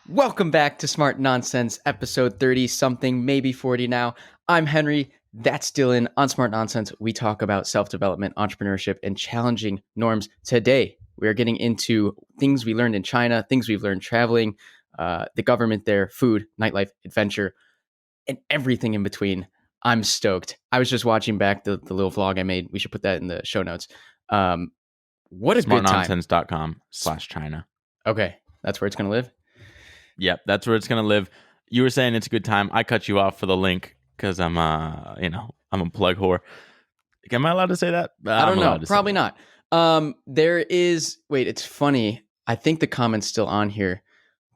Welcome back to Smart Nonsense, episode 30 something, maybe 40 now. I'm Henry. That's Dylan. On Smart Nonsense, we talk about self-development, entrepreneurship, and challenging norms. Today, we are getting into things we learned in China, things we've learned traveling, the government there, food, nightlife, adventure, and everything in between. I'm stoked. I was just watching back the little vlog I made. We should put that in the show notes. What a good time. Smartnonsense.com/China. Okay, that's where it's going to live? Yep, that's where it's going to live. You were saying it's a good time. I cut you off for the link because I'm a plug whore. Am I allowed to say that? I don't know. Probably not. It's funny. I think the comment's still on here.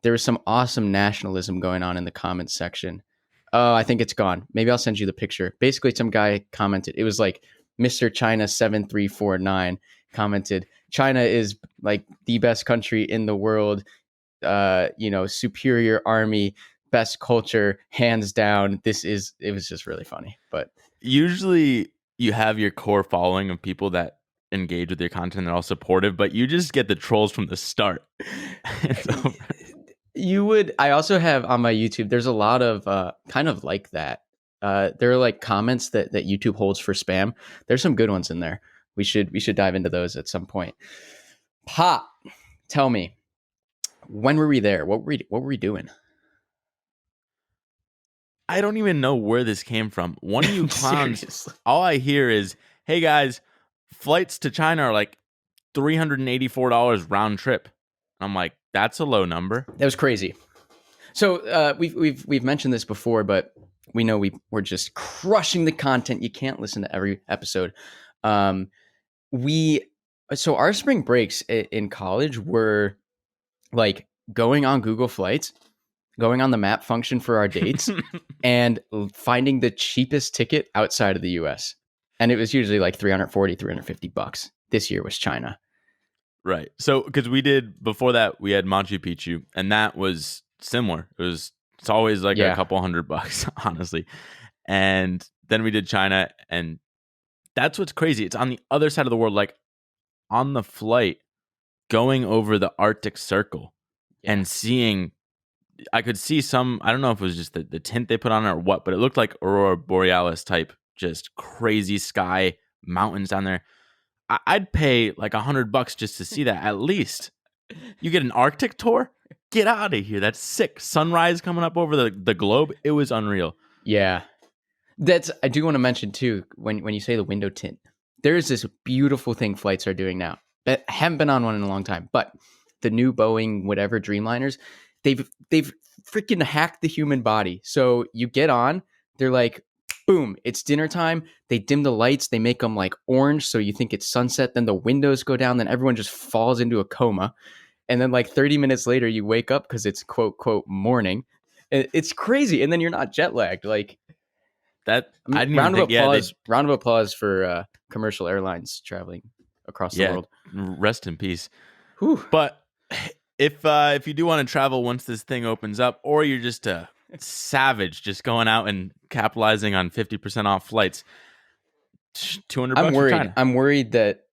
There was some awesome nationalism going on in the comments section. Oh, I think it's gone. Maybe I'll send you the picture. Basically, some guy commented. It was like Mr. China 7349 commented, China is like the best country in the world. Superior army, best culture, hands down. It was just really funny. But usually you have your core following of people that engage with your content and they're all supportive, but you just get the trolls from the start. I also have on my YouTube, there's a lot of kind of like that. There are like comments that YouTube holds for spam. There's some good ones in there. We should dive into those at some point. Pop, tell me, when were we there? What were we doing? I don't even know where this came from. One of you clowns, all I hear is, hey guys, flights to China are like $384 round trip. I'm like, that's a low number. That was crazy. So we've mentioned this before, but we know we're just crushing the content. You can't listen to every episode. So our spring breaks in college were like going on Google Flights, going on the map function for our dates, and finding the cheapest ticket outside of the US. And it was usually like $340, $350. This year was China. Right. So, because before that, we had Machu Picchu, and that was similar. It's always like a couple $100, honestly. And then we did China, and that's what's crazy. It's on the other side of the world, like on the flight, going over the Arctic Circle and seeing, I could see some, I don't know if it was just the tint they put on it or what, but it looked like Aurora Borealis type, just crazy sky, mountains down there. I'd pay like $100 just to see that, at least. You get an Arctic tour? Get out of here. That's sick. Sunrise coming up over the globe. It was unreal. Yeah. I do want to mention too, when you say the window tint, there is this beautiful thing flights are doing now. I haven't been on one in a long time, but the new Boeing whatever Dreamliners, they've freaking hacked the human body. So you get on, they're like, boom, it's dinner time. They dim the lights. They make them like orange, so you think it's sunset. Then the windows go down. Then everyone just falls into a coma. And then like 30 minutes later, you wake up because it's quote, quote, morning. It's crazy. And then you're not jet lagged. Like that. Round of applause for commercial airlines traveling across the world. Rest in peace. Whew. But if you do want to travel once this thing opens up, or you're just a savage just going out and capitalizing on 50% off flights, $200. I'm worried that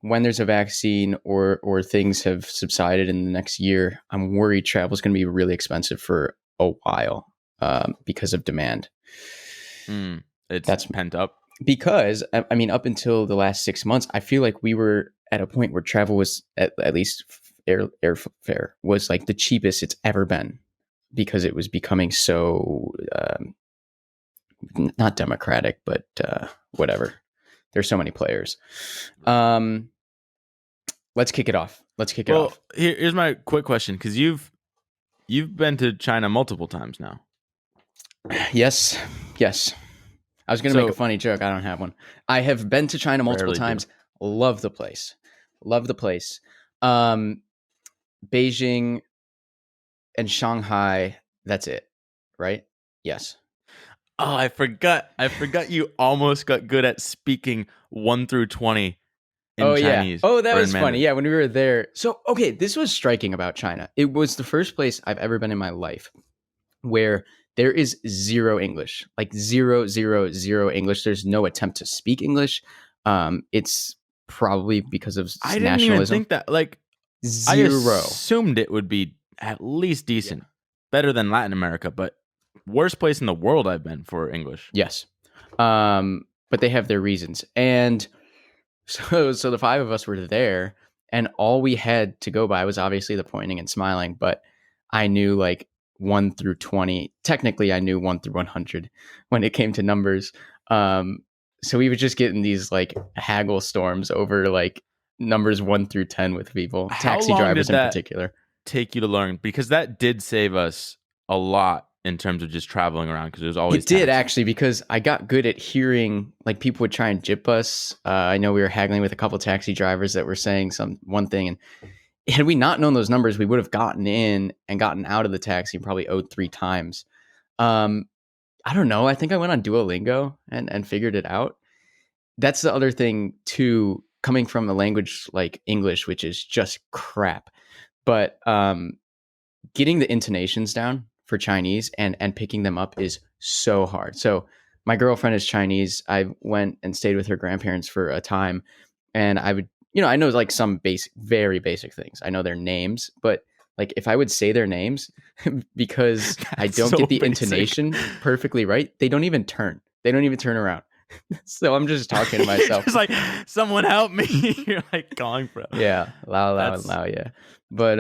when there's a vaccine or things have subsided in the next year, I'm worried travel is going to be really expensive for a while because of demand. That's pent up. Because I mean, up until the last 6 months, I feel like we were at a point where travel was at least airfare was like the cheapest it's ever been, because it was becoming so not democratic, but whatever. There's so many players. Let's kick it off. Here's my quick question, because you've been to China multiple times now. Yes. I was going to make a funny joke. I don't have one. I have been to China multiple times. Love the place. Beijing and Shanghai. That's it, right? Yes. Oh, I forgot you almost got good at speaking 1 through 20 in Chinese. Yeah. Oh, that was funny. Yeah, when we were there. So, okay, this was striking about China. It was the first place I've ever been in my life where there is zero English, like zero English. There's no attempt to speak English. It's probably because of nationalism. I didn't even think that. Like, zero. I assumed it would be at least Yeah. decent, better than Latin America, but worst place in the world I've been for English. Yes. But they have their reasons. And so the five of us were there, and all we had to go by was obviously the pointing and smiling, but I knew like 1 through 20. Technically, I knew 1 through 100 when it came to numbers. So we would just get in these like haggle storms over like numbers 1 through 10 with people, How taxi long did drivers in that particular. take you to learn? Because that did save us a lot in terms of just traveling around, because it was always It did taxis. actually, because I got good at hearing like people would try and jip us. I know we were haggling with a couple taxi drivers that were saying one thing, and had we not known those numbers, we would have gotten in and gotten out of the taxi and probably owed 3 times. Um, I don't know. I think I went on Duolingo and figured it out. That's the other thing too, coming from a language like English, which is just crap. But getting the intonations down for Chinese and picking them up is so hard. So my girlfriend is Chinese. I went and stayed with her grandparents for a time, and I would, I know like some basic, very basic things. I know their names, but like if I would say their names because I That's don't so get the basic. intonation perfectly right, they don't even turn. They don't even turn around. So I'm just talking to myself. It's like, someone help me. You're like calling for Yeah, lao, yeah. But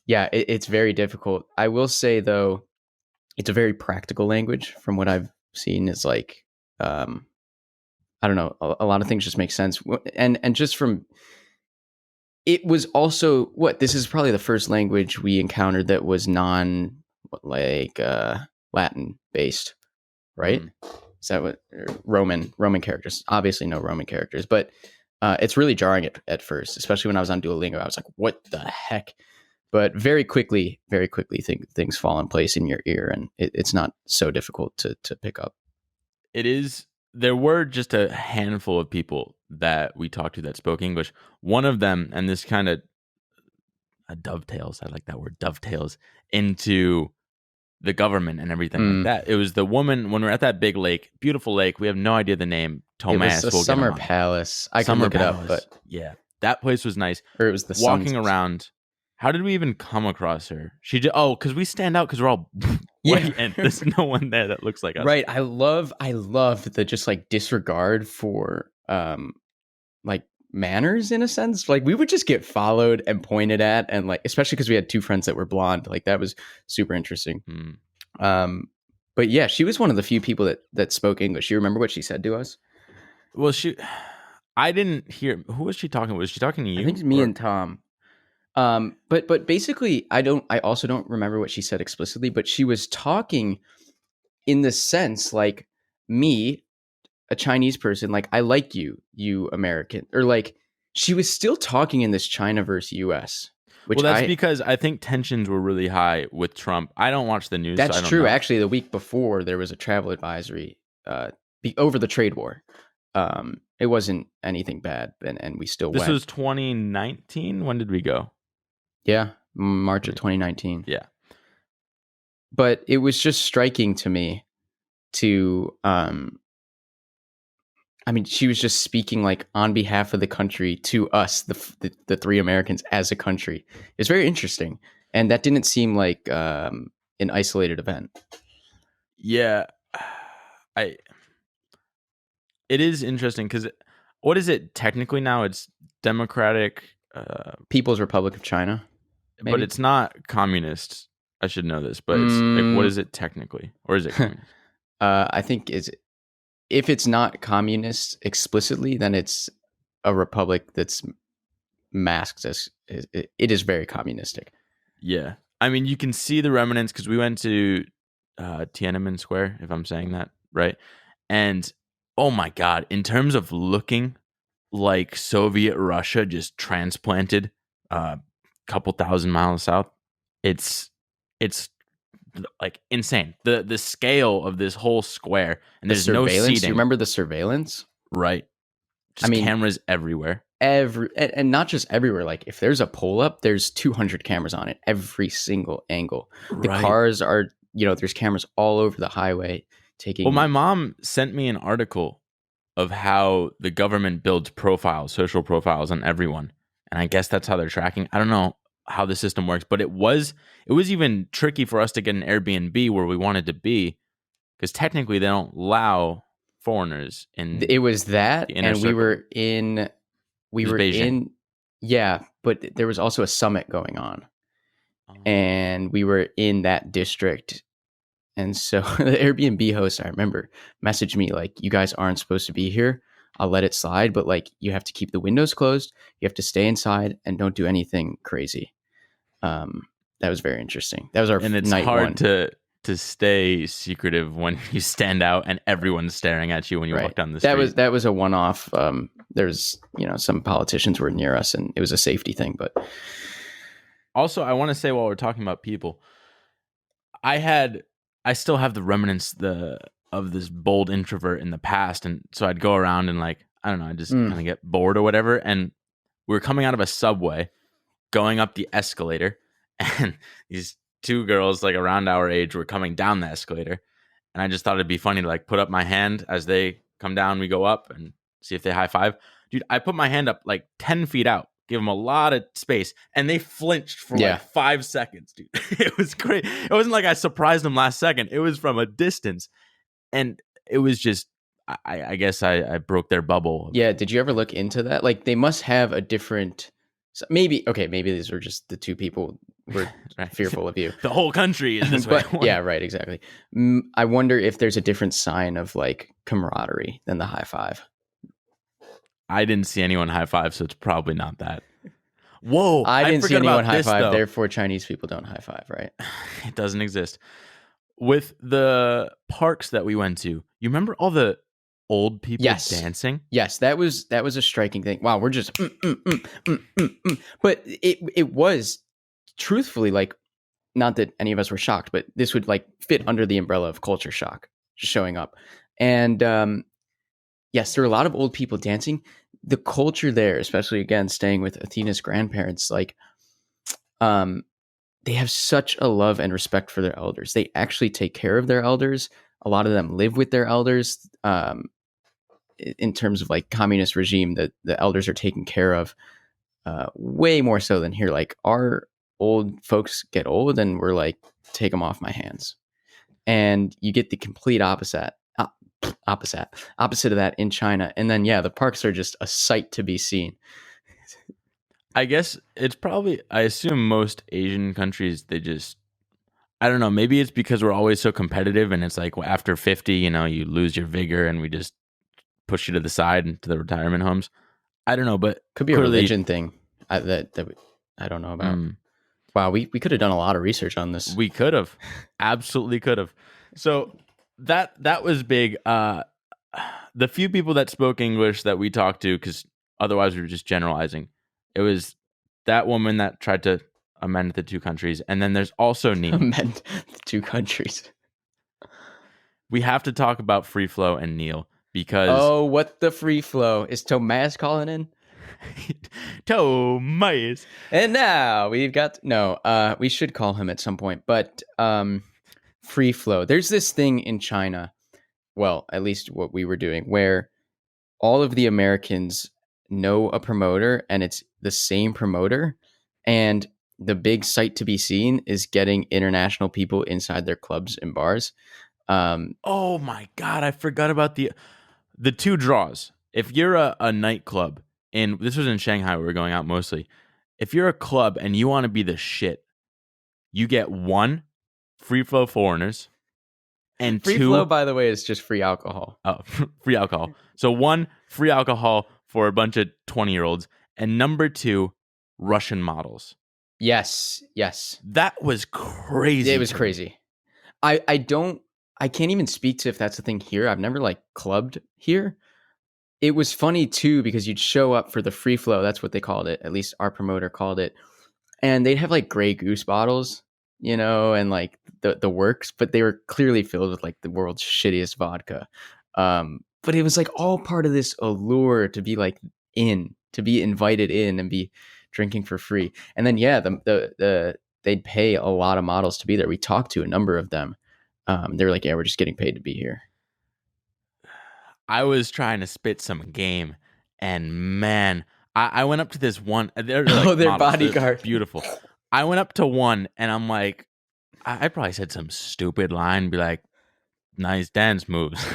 yeah, it's very difficult. I will say though, it's a very practical language from what I've seen. Is like, I don't know, a lot of things just make sense, and just from it was also this is probably the first language we encountered that was non like Latin based, right? Is that what Roman characters? Obviously, no Roman characters, but it's really jarring at first, especially when I was on Duolingo. I was like, "What the heck?" But very quickly, things fall in place in your ear, and it's not so difficult to pick up. It is. There were just a handful of people that we talked to that spoke English. One of them, and this kind of dovetails, I like that word, dovetails into the government and everything like that. It was the woman when we were at that big lake, beautiful lake. We have no idea the name. Tomas. It was a summer palace. I can look it up, but yeah, that place was nice. Or it was the walking around. How did we even come across her? She just because we stand out because we're all white and there's no one there that looks like us. Right. I love the just like disregard for like manners in a sense. Like we would just get followed and pointed at, and like especially because we had 2 friends that were blonde. Like that was super interesting. But yeah, she was one of the few people that spoke English. You remember what she said to us? Well, I didn't hear. Who was she talking? Was she talking to you? I think it's me and Tom. But basically, I also don't remember what she said explicitly, but she was talking in the sense like me, a Chinese person, like I like you, you American, or like she was still talking in this China versus US. Well, that's because I think tensions were really high with Trump. I don't watch the news. That's so I don't true. know. Actually, the week before there was a travel advisory over the trade war. It wasn't anything bad, and we still went. This was 2019. When did we go? Yeah, March of 2019. Yeah. But it was just striking to me to I mean, she was just speaking like on behalf of the country to us, the 3 Americans as a country. It's very interesting, and that didn't seem like an isolated event. Yeah, it is interesting because what is it technically now? It's Democratic People's Republic of China, maybe? But it's not communist. I should know this, but it's like, what is it technically, or is it communist? I think if it's not communist explicitly, then it's a republic that's masked as it is very communistic. Yeah, I mean, you can see the remnants because we went to Tiananmen Square, if I'm saying that right, and oh my god, in terms of looking like Soviet Russia just transplanted a couple thousand miles south, it's like insane. The scale of this whole square, and there's no seating. Do you remember the surveillance? Right. Just cameras everywhere. And not just everywhere. Like if there's a pole up, there's 200 cameras on it, every single angle. The cars are, there's cameras all over the highway taking. Well, my mom sent me an article of how the government builds social profiles on everyone. And I guess that's how they're tracking. I don't know. how the system works, but it was even tricky for us to get an Airbnb where we wanted to be, because technically they don't allow foreigners in It was that, the inner and we circle. were in, we It was were Beijing. in, yeah, but there was also a summit going on, and we were in that district. And so the Airbnb host, I remember, messaged me like, "You guys aren't supposed to be here. I'll let it slide, but like, you have to keep the windows closed. You have to stay inside and don't do anything crazy." Um, that was very interesting. That was our And it's night hard one, to stay secretive when you stand out and everyone's staring at you when you walk right? down the That street. was a one off. There's some politicians were near us, and it was a safety thing. But Also, I want to say, while we're talking about people, I still have the remnants of this bold introvert in the past, and so I'd go around and, like, I don't know, I just kind of get bored or whatever. And we were coming out of a subway, going up the escalator, and these two girls, like around our age, were coming down the escalator, and I just thought it'd be funny to, like, put up my hand as they come down. We go up and see if they high five. Dude, I put my hand up like 10 feet out, give them a lot of space, and they flinched for yeah, like 5 seconds, dude. It was great. It wasn't like I surprised them last second. It was from a distance, and it was just, I guess I broke their bubble. yeah. Did you ever look into that? Like, they must have a different. Maybe okay. Maybe these were just the two people were Right. fearful of you. The whole country is this way. But yeah, right, exactly. I wonder if there's a different sign of like camaraderie than the high five. I didn't see anyone high five, so it's probably not that. Whoa, I didn't see forgot anyone about high this, five. though. Therefore, Chinese people don't high five, right? It doesn't exist. With the parks that we went to, you remember all the old people dancing? Yes, that was a striking thing. Wow, we're just, but it was truthfully like, not that any of us were shocked, but this would like fit under the umbrella of culture shock showing up, and yes, there are a lot of old people dancing. The culture there, especially again staying with Athena's grandparents, like, they have such a love and respect for their elders. They actually take care of their elders. A lot of them live with their elders. In terms of like communist regime, that the elders are taken care of way more so than here. Like, our old folks get old, and we're like, take them off my hands. And you get the complete opposite of that in China. And then yeah, the parks are just a sight to be seen. I guess it's probably, I assume most Asian countries, they just, I don't know, maybe it's because we're always so competitive, and it's like, well, after 50, you lose your vigor, and we just push you to the side into the retirement homes. I don't know, but Could be a clearly, religion thing that I don't know about. Wow, we could have done a lot of research on this. we could have, absolutely could have. So that was big. The few people that spoke English that we talked to, because otherwise we were just generalizing, it was that woman that tried to amend the two countries, and then there's also Neil. Amend the two countries. We have to talk about Free Flow and Neil, because what the free flow is. Tomas calling in. Tomas. And now we've got we should call him at some point, but free flow. There's this thing in China, well, at least what we were doing, where all of the Americans know a promoter, and it's the same promoter, and the big sight to be seen is getting international people inside their clubs and bars. Oh my God, I forgot about the two draws. If you're a nightclub, and this was in Shanghai, we were going out mostly. If you're a club and you want to be the shit, you get one, free flow foreigners, and free two, flow, by the way, is just free alcohol. Oh, free alcohol. So one, free alcohol for a bunch of 20-year-olds, and number two, Russian models. Yes. That was crazy. It was crazy. I can't even speak to if that's the thing here. I've never like clubbed here. It was funny too, because you'd show up for the free flow. That's what they called it. At least our promoter called it. And they'd have like Grey Goose bottles, and like the works, but they were clearly filled with like the world's shittiest vodka. But it was like all part of this allure to be like to be invited in and be drinking for free. And then yeah, they'd pay a lot of models to be there. We talked to a number of them. They were like, yeah, we're just getting paid to be here. I was trying to spit some game, and man, I went up to this one. They're like their models. bodyguard. They're beautiful. I went up to one and I'm like, I probably said some stupid line, be like, nice dance moves,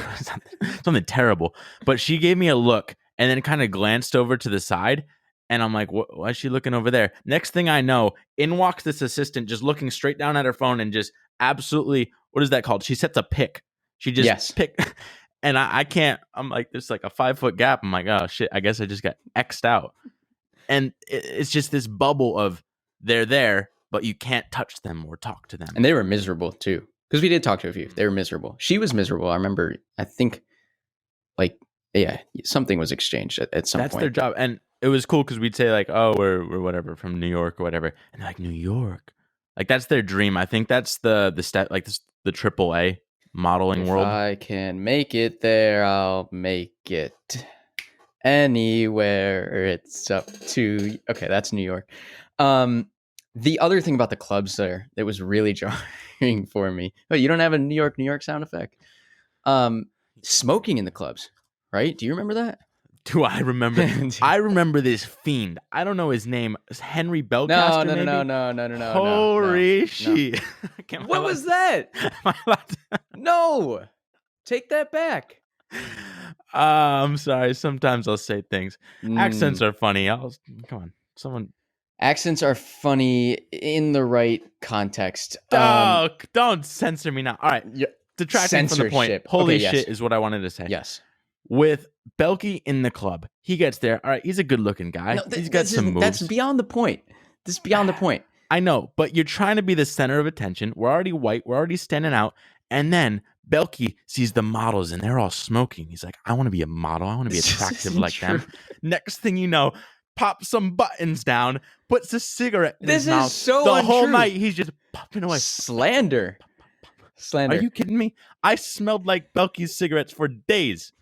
something terrible. But she gave me a look and then kind of glanced over to the side. And I'm like, why is she looking over there? Next thing I know, in walks this assistant just looking straight down at her phone and just absolutely, what is that called? She sets a pick. She just pick. And I can't, I'm like, there's like a 5-foot gap. I'm like, oh shit, I guess I just got X'd out. And it's just this bubble of they're there, but you can't touch them or talk to them. And they were miserable too. Because we did talk to a few. They were miserable. She was miserable. I remember, I think, like, yeah, something was exchanged at some point. That's their job. And it was cool because we'd say, like, oh, we're whatever, from New York or whatever. And they're like, New York? Like, that's their dream. I think that's the step, like, the AAA modeling world. If I can make it there, I'll make it anywhere. It's up to... Okay, that's New York. The other thing about the clubs there that was really jarring for me. Oh, you don't have a New York sound effect. Smoking in the clubs, right? Do you remember that? Do I remember? I remember this fiend. I don't know his name. Henry Belcaster, maybe? No. Holy shit. What was that? No. Take that back. I'm sorry. Sometimes I'll say things. Accents are funny. Come on. Accents are funny in the right context. Don't censor me now. All right. Detracting from the point. Holy shit is what I wanted to say. Yes. With Belky in the club, he gets there. All right, he's a good-looking guy. He's got some moves. That's beyond the point. This is beyond the point. I know, but you're trying to be the center of attention. We're already white. We're already standing out. And then Belky sees the models, and they're all smoking. He's like, I want to be a model. I want to be attractive like them. Next thing you know, pops some buttons down, puts a cigarette in his mouth. This is so the untrue. whole night, he's just popping away. Slander. Are you kidding me? I smelled like Belky's cigarettes for days.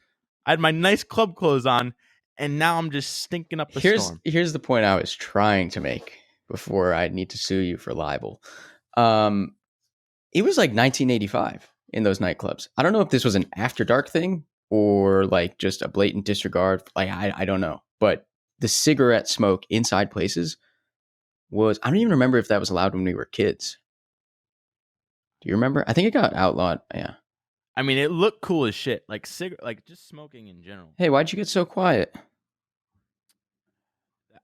I had my nice club clothes on, and now I'm just stinking up the storm. Here's the point I was trying to make before I need to sue you for libel. It was like 1985 in those nightclubs. I don't know if this was an after dark thing or like just a blatant disregard. Like, I don't know. But the cigarette smoke inside places was, I don't even remember if that was allowed when we were kids. Do you remember? I think it got outlawed. Yeah. I mean, it looked cool as shit. Like just smoking in general. Hey, why'd you get so quiet?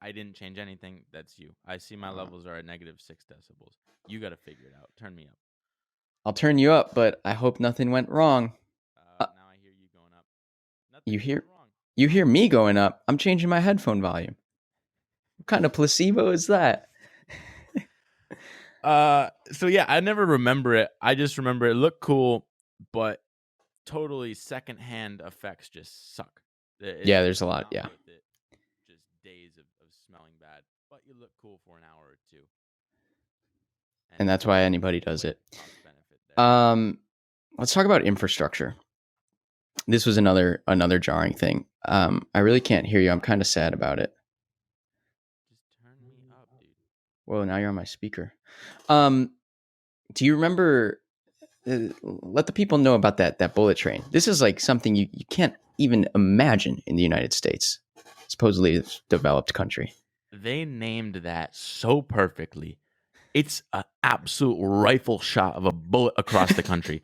I didn't change anything. That's you. I see my levels are at -6 decibels. You got to figure it out. Turn me up. I'll turn you up, but I hope nothing went wrong. Now I hear you going up. You hear me going up. I'm changing my headphone volume. What kind of placebo is that? So yeah, I never remember it. I just remember it looked cool, but totally secondhand effects just suck. There's a lot. Yeah. Just days of smelling bad, but you look cool for an hour or two. And that's why anybody does it. Let's talk about infrastructure. This was another jarring thing. I really can't hear you. I'm kind of sad about it. Just turn me up, dude. Whoa, now you're on my speaker. Do you remember? Let the people know about that bullet train. This is like something you can't even imagine in the United States. Supposedly, it's a developed country. They named that so perfectly. It's an absolute rifle shot of a bullet across the country.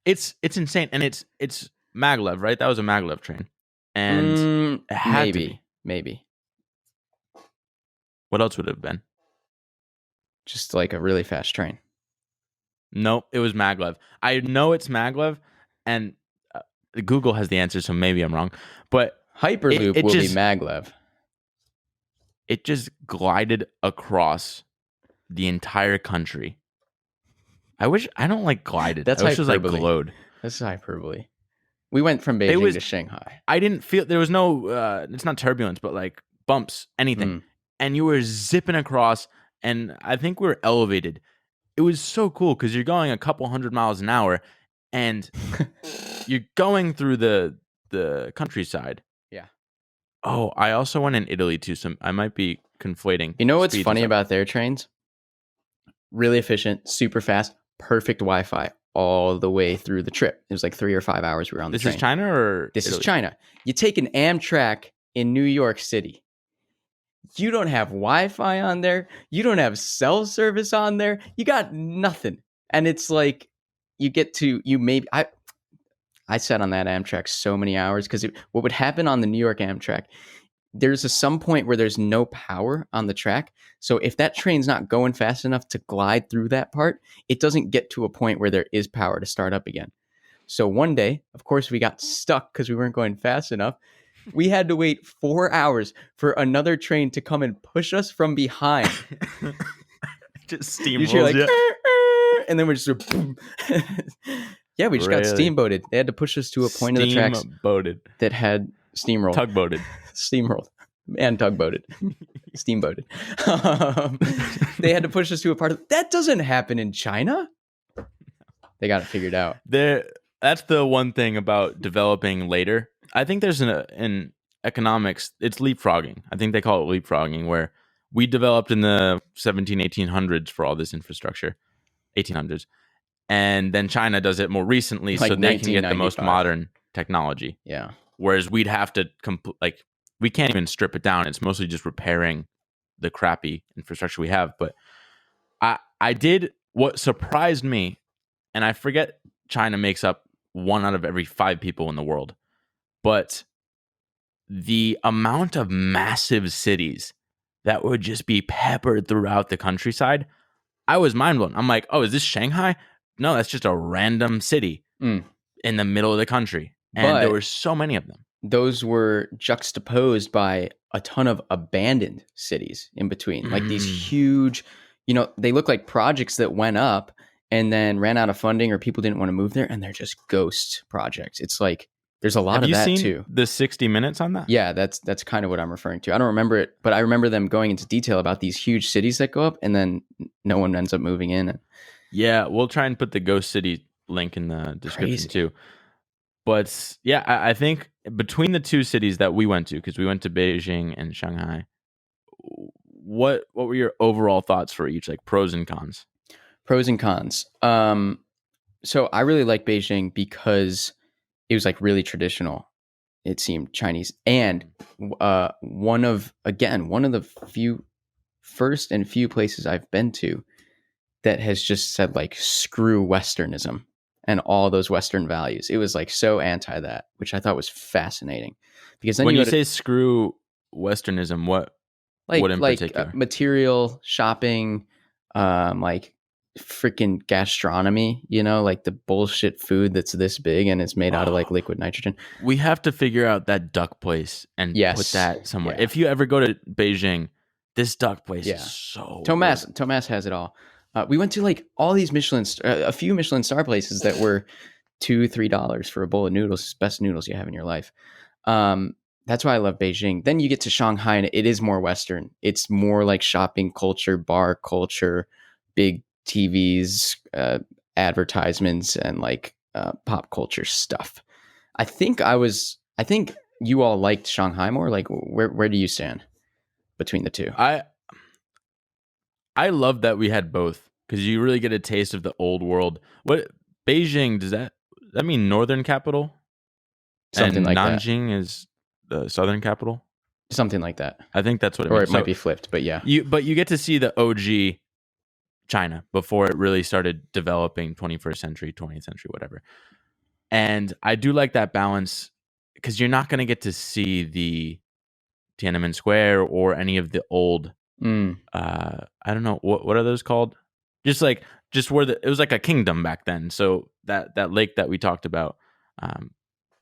It's insane, and it's maglev, right? That was a maglev train, and it had to be. Maybe. What else would it have been? Just like a really fast train. Nope, it was maglev. I know it's maglev, and Google has the answer, so maybe I'm wrong. But Hyperloop will be maglev. It just glided across the entire country. I don't like glided. That's I wish hyperbole. It was like glowed. That's hyperbole. We went from Beijing to Shanghai. I didn't feel there was no. It's not turbulence, but like bumps, anything. And you were zipping across, and I think we were elevated. It was so cool because you're going a couple 100 miles an hour, and you're going through the countryside. Yeah. Oh, I also went in Italy too. So I might be conflating. You know what's funny about their trains? Really efficient, super fast, perfect Wi-Fi all the way through the trip. It was like 3 or 5 hours we were on the train. This is China or This Italy? is China. You take an Amtrak in New York City. You don't have Wi-Fi on there. You don't have cell service on there. You got nothing. And it's like you get to you maybe I sat on that Amtrak so many hours because what would happen on the New York Amtrak, there's some point where there's no power on the track. So if that train's not going fast enough to glide through that part, it doesn't get to a point where there is power to start up again. So one day, of course, we got stuck because we weren't going fast enough. We had to wait 4 hours for another train to come and push us from behind. Just You hear steamrolls like, "Er," and then we're just boom. Yeah, we just got Really? steamboated. They had to push us to a point of the tracks Steamboated. that had steamrolled. Tugboated. Steamrolled. And tugboated. Steamboated. They had to push us to a part of that doesn't happen in China. They got it figured out. That's the one thing about developing later. I think there's in economics, it's leapfrogging. I think they call it leapfrogging, where we developed in the 1800s for all this infrastructure, 1800s. And then China does it more recently, Like so they can get the most 1995. modern technology. Yeah. Whereas we'd have to we can't even strip it down. It's mostly just repairing the crappy infrastructure we have. But I did what surprised me, and I forget China makes up 1 out of every 5 people in the world, but the amount of massive cities that would just be peppered throughout the countryside, I was mind blown. I'm like, oh, is this Shanghai? No, that's just a random city in the middle of the country. And there were so many of them. Those were juxtaposed by a ton of abandoned cities in between, like these huge, they look like projects that went up and then ran out of funding or people didn't want to move there, and they're just ghost projects. It's like there's a lot of that too. Have you seen the 60 Minutes on that? Yeah, that's kind of what I'm referring to. I don't remember it, but I remember them going into detail about these huge cities that go up and then no one ends up moving in. Yeah, we'll try and put the Ghost City link in the description too. But yeah, I think between the 2 cities that we went to, because we went to Beijing and Shanghai, what were your overall thoughts for each, like pros and cons? Pros and cons. So I really like Beijing because it was like really traditional. It seemed Chinese, and one of the first and few places I've been to that has just said like screw Westernism and all those Western values. It was like so anti that, which I thought was fascinating. Because then when you say screw Westernism, what in particular? Material shopping, like freaking gastronomy, like the bullshit food that's this big and it's made out of like liquid nitrogen. We have to figure out that duck place and put that somewhere. Yeah. If you ever go to Beijing, this duck place is so Thomas has it all. We went to like all these a few Michelin star places that were $2-3 for a bowl of noodles. It's the best noodles you have in your life. That's why I love Beijing. Then you get to Shanghai and it is more Western. It's more like shopping culture, bar culture, big TVs, advertisements, and like pop culture stuff. I think you all liked Shanghai more. Like, where do you stand between the two? I love that we had both because you really get a taste of the old world. What Beijing does that mean? Northern capital, Something and like Nanjing is the southern capital. Something like that. I think that's what it means. Or it might be flipped, but yeah. You get to see the OG China before it really started developing 21st century, 20th century, whatever. And I do like that balance because you're not going to get to see the Tiananmen Square or any of the old I don't know what are those called? Just where it was like a kingdom back then. So that lake that we talked about, the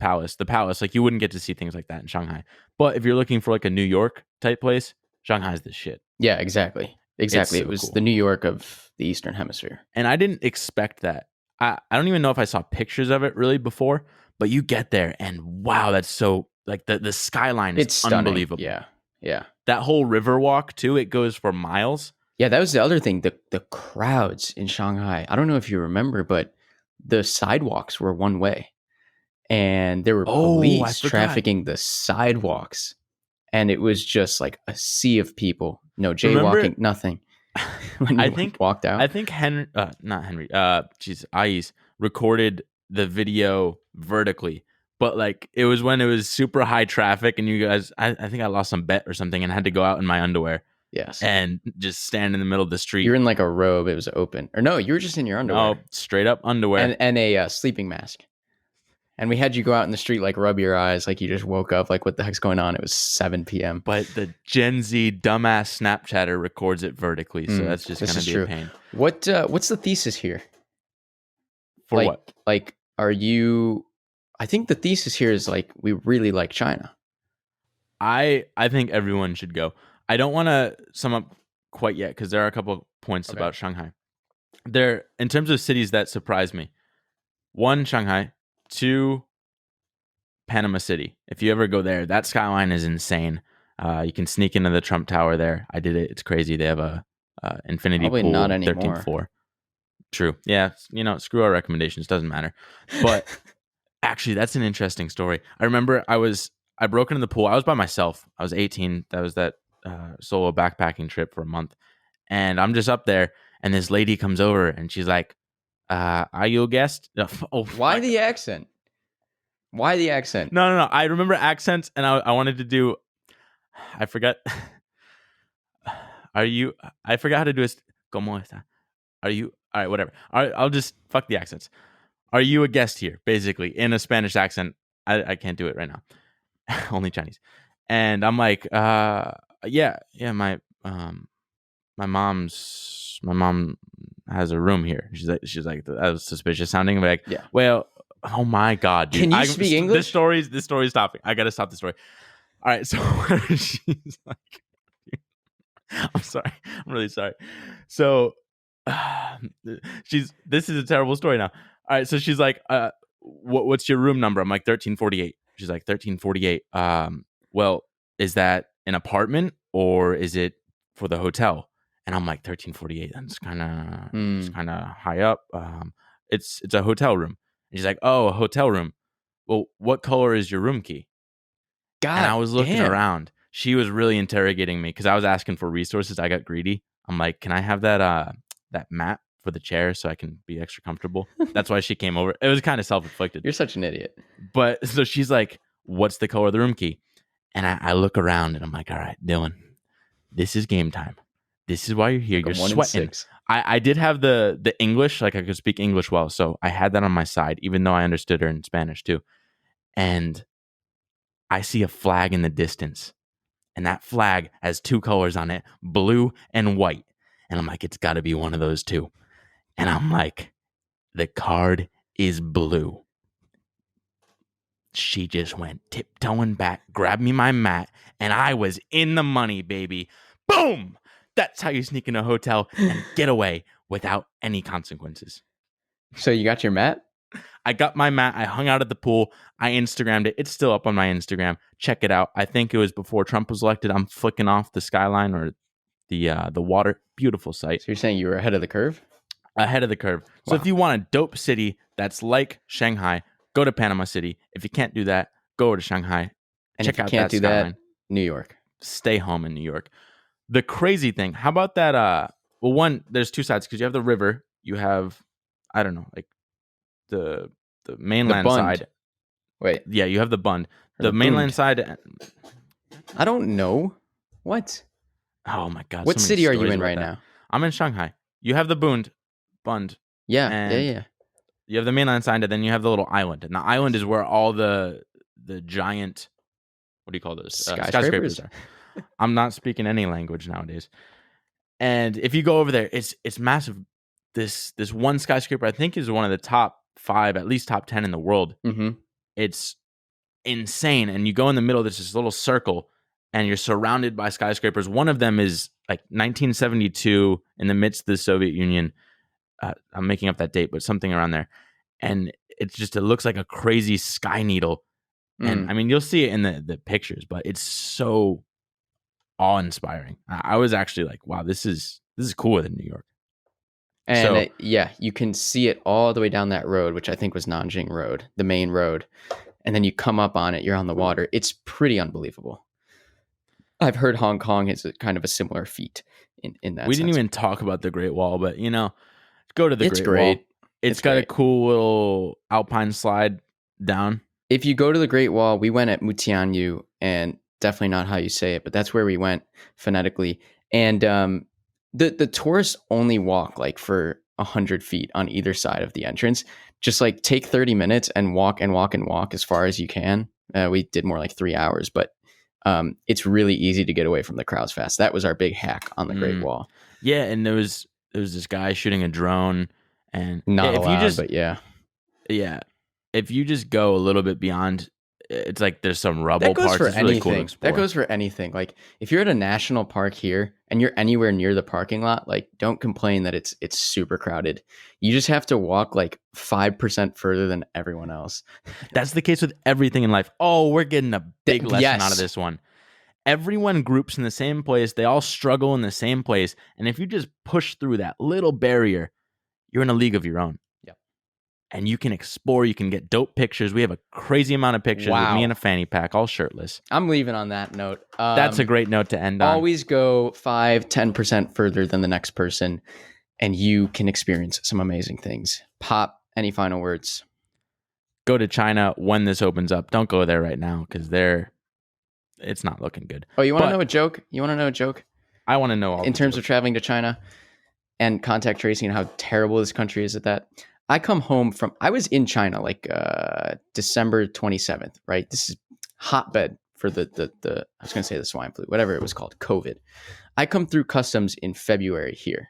palace, like you wouldn't get to see things like that in Shanghai. But if you're looking for like a New York type place, Shanghai's the shit. Yeah, exactly. It was the New York of the Eastern Hemisphere. And I didn't expect that. I don't even know if I saw pictures of it really before, but you get there and wow, that's so like the skyline is unbelievable. Yeah. Yeah. That whole river walk too, it goes for miles. Yeah, that was the other thing. The crowds in Shanghai. I don't know if you remember, but the sidewalks were one way. And there were police trafficking the sidewalks. And it was just like a sea of people. No jaywalking, nothing. When you walked out. I think Ais recorded the video vertically, but like it was when it was super high traffic, and you guys, I think I lost some bet or something, and had to go out in my underwear Yes. and just stand in the middle of the street. You're in like a robe. It was open. Or no, you were just in your underwear. No, straight up underwear. And a sleeping mask. And we had you go out in the street, like rub your eyes, like you just woke up, like what the heck's going on? It was 7 p.m. But the Gen Z dumbass Snapchatter records it vertically, so that's just going to be true. a pain. What's the thesis here? For like, what? Like, are you? I think the thesis here is like we really like China. I think everyone should go. I don't want to sum up quite yet because there are a couple points about Shanghai. There, in terms of cities that surprised me, 1, Shanghai, 2, Panama City. If you ever go there, that skyline is insane. You can sneak into the Trump Tower there. I did it. It's crazy. They have a infinity Probably pool, not anymore. 13th floor. True. Yeah. Screw our recommendations. Doesn't matter. But actually, that's an interesting story. I remember I broke into the pool. I was by myself. I was 18. That was that solo backpacking trip for a month. And I'm just up there, and this lady comes over, and she's like, are you a guest? Why the accent? Why the accent? No. I remember accents, and I wanted to do. I forgot. I forgot how to do it. ¿Cómo está? Are you? All right, whatever. I'll just fuck the accents. Are you a guest here? Basically, in a Spanish accent. I can't do it right now. Only Chinese. And I'm like, yeah. My mom has a room here. She's like that was suspicious sounding. I'm like, yeah. Well, oh my god, dude. Can you speak English? This story's stopping. I gotta stop the story. All right, so she's like, I'm sorry. I'm really sorry. So this is a terrible story now. All right, so she's like, what's your room number? I'm like 1348. She's like 1348. Well, is that an apartment or is it for the hotel? And I'm like 1348. That's kind of high up. It's a hotel room. And she's like, oh, a hotel room. Well, what color is your room key? God, and I was looking around. She was really interrogating me because I was asking for resources. I got greedy. I'm like, can I have that mat for the chair so I can be extra comfortable? That's why she came over. It was kind of self-inflicted. You're such an idiot. But so she's like, what's the color of the room key? And I look around and I'm like, all right, Dylan, this is game time. This is why you're here. You're sweating. I did have the English, like I could speak English well. So I had that on my side, even though I understood her in Spanish too. And I see a flag in the distance. And that flag has 2 colors on it, blue and white. And I'm like, it's got to be one of those 2. And I'm like, the card is blue. She just went tiptoeing back, grabbed me my mat, and I was in the money, baby. Boom! That's how you sneak in a hotel and get away without any consequences. So you got your mat? I got my mat. I hung out at the pool. I Instagrammed it. It's still up on my Instagram. Check it out. I think it was before Trump was elected. I'm flicking off the skyline or the water. Beautiful sight. So you're saying you were ahead of the curve? Ahead of the curve. So if you want a dope city that's like Shanghai, go to Panama City. If you can't do that, go over to Shanghai. And check if you out can't that do skyline. that, New York. Stay home in New York. The crazy thing, how about that? Well, one, there's 2 sides because you have the river. You have, I don't know, like the mainland side. Wait. Yeah, you have the Bund. The mainland side. I don't know. What? Oh my God. What city are you in right now? I'm in Shanghai. You have the Bund. Yeah. You have the mainland side, and then you have the little island. And the island is where all the giant, what do you call those? Skyscrapers are. I'm not speaking any language nowadays. And if you go over there, it's massive. This one skyscraper, I think, is one of the top 5, at least top 10 in the world. Mm-hmm. It's insane. And you go in the middle of this little circle, and you're surrounded by skyscrapers. One of them is like 1972 in the midst of the Soviet Union. I'm making up that date, but something around there. And it looks like a crazy sky needle. And I mean, you'll see it in the pictures, but it's so awe-inspiring. I was actually like, wow, this is cooler than New York. And you can see it all the way down that road, which I think was Nanjing Road, the main road. And then you come up on it, you're on the water. It's pretty unbelievable. I've heard Hong Kong is kind of a similar feat in that We sense. didn't even talk about the Great Wall, but go to the It's Great great. Wall. It's got a cool little alpine slide down. if you go to the Great Wall, we went at Mutianyu, and definitely not how you say it, but that's where we went phonetically. And the tourists only walk like for 100 feet on either side of the entrance. Just like take 30 minutes and walk and walk and walk as far as you can. We did more like 3 hours, but it's really easy to get away from the crowds fast. That was our big hack on the Great Wall. Yeah, and there was this guy shooting a drone, and Not if allowed, you just but yeah. If you just go a little bit beyond, it's like there's some rubble That goes parts. for It's really anything. cool to explore. That goes for anything. Like if you're at a national park here and you're anywhere near the parking lot, like don't complain that it's super crowded. You just have to walk like 5% further than everyone else. That's the case with everything in life. Oh, we're getting a big lesson out of this one. Everyone groups in the same place. They all struggle in the same place. And if you just push through that little barrier, you're in a league of your own. Yep. And you can explore. You can get dope pictures. We have a crazy amount of pictures with me in a fanny pack, all shirtless. I'm leaving on that note. That's a great note to end on. Always go 5-10% further than the next person, and you can experience some amazing things. Pop, any final words? Go to China when this opens up. Don't go there right now because it's not looking good. Oh, you want to know a joke? You want to know a joke? I want to know all in terms of traveling to China and contact tracing and how terrible this country is at that. I was in China like December 27th, right? This is hotbed for the I was going to say the swine flu, whatever it was called, COVID. I come through customs in February here.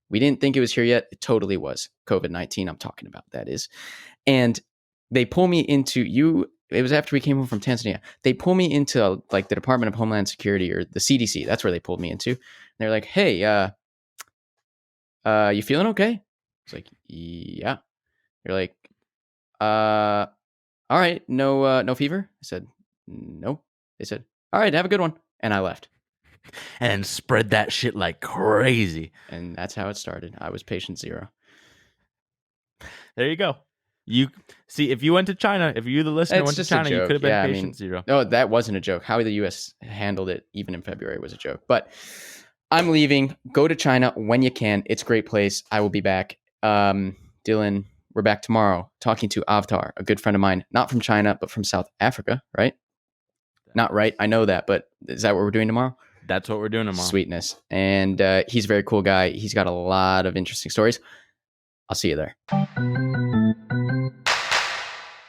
We didn't think it was here yet. It totally was. COVID-19 I'm talking about, that is. And they pull me into it was after we came home from Tanzania. They pull me into like the Department of Homeland Security or the CDC. That's where they pulled me into. And they're like, "Hey, you feeling okay?" It's like, "Yeah." They're like, "All right, no fever?" I said, "No." They said, "All right, have a good one." And I left. And spread that shit like crazy. And that's how it started. I was patient zero. There you go. You see, if you went to China, if you, the listener, went to China, you could have been patient zero. No, that wasn't a joke. How the U.S. handled it, even in February, was a joke. But I'm leaving. Go to China when you can. It's a great place. I will be back. Dylan, we're back tomorrow talking to Avtar, a good friend of mine, not from China, but from South Africa, right? Not right. I know that, but is that what we're doing tomorrow? That's what we're doing tomorrow. Sweetness. And he's a very cool guy. He's got a lot of interesting stories. I'll see you there.